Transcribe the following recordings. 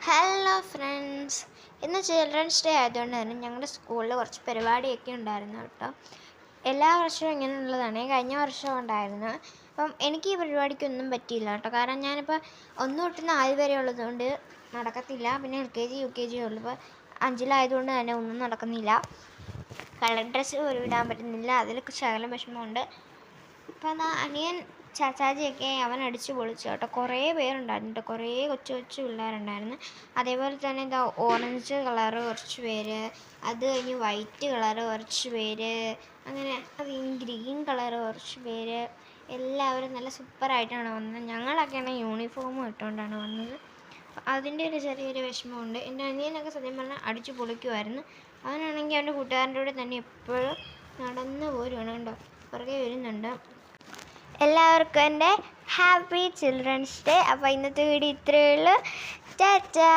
Hello friends, ഇന്ന് children's day ആയതുകൊണ്ട് തന്നെ ഞങ്ങളുടെ സ്കൂളിൽ കുറച്ച് പരിപാടിയൊക്കെ ഉണ്ടായിരുന്നു കേട്ടോ. എല്ലാ വർഷവും ഇങ്ങനെയുള്ളതാണ്. കഴിഞ്ഞ വർഷവും ഉണ്ടായിരുന്നു. അപ്പം എനിക്ക് ഈ പരിപാടിക്കൊന്നും പറ്റിയില്ല കേട്ടോ. കാരണം ഞാനിപ്പോൾ 1 തൊട്ട് 4 വരെ ഉള്ളതുകൊണ്ട് നടക്കത്തില്ല. പിന്നെ LKG UKG ഉള്ളു. ഇപ്പോൾ 5-ലായതുകൊണ്ട് തന്നെ ഒന്നും നടക്കുന്നില്ല. കളർ ഡ്രസ്സ് പോലും ഇടാൻ പറ്റുന്നില്ല. അതിൽ ശകലം വിഷമമുണ്ട്. ഇപ്പം എന്നാൽ അനിയൻ ചാച്ചാജിയൊക്കെ അവൻ അടിച്ച് പൊളിച്ചു കേട്ടോ. കുറേ പേരുണ്ടായിരുന്നു കേട്ടോ. കുറേ കൊച്ചു പിള്ളേരുണ്ടായിരുന്നു. അതേപോലെ തന്നെ എന്താ ഓറഞ്ച് കളറ് കുറച്ച് പേര്, അത് കഴിഞ്ഞ് വൈറ്റ് കളറ് കുറച്ച് പേര്, അങ്ങനെ അത് ഗ്രീൻ കളറ് കുറച്ച് പേര്. എല്ലാവരും നല്ല സൂപ്പറായിട്ടാണ് വന്നത്. ഞങ്ങളൊക്കെയാണ് യൂണിഫോമും ഇട്ടുകൊണ്ടാണ് വന്നത്. അതിൻ്റെ ഒരു ചെറിയൊരു വിഷമമുണ്ട്. എൻ്റെ അനിയനൊക്കെ സത്യം പറഞ്ഞാൽ അടിച്ച് പൊളിക്കുമായിരുന്നു. അവനാണെങ്കിൽ അവൻ്റെ കൂട്ടുകാരൻ്റെ കൂടെ തന്നെ എപ്പോഴും നടന്ന് പോരുവാണ് കേട്ടോ. പുറകെ വരുന്നുണ്ട്. എല്ലാവർക്കും എൻ്റെ ഹാപ്പി ചിൽഡ്രൻസ് ഡേ. അപ്പോൾ ഇന്നത്തെ വീഡിയോ ഇത്രയേ ഉള്ളൂ. ടാറ്റാ.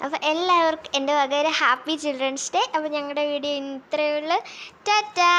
അപ്പോൾ എല്ലാവർക്കും എൻ്റെ വക ഒരു ഹാപ്പി ചിൽഡ്രൻസ് ഡേ. അപ്പോൾ ഞങ്ങളുടെ വീഡിയോ ഇത്രയേ ഉള്ളൂ. ടാറ്റാ.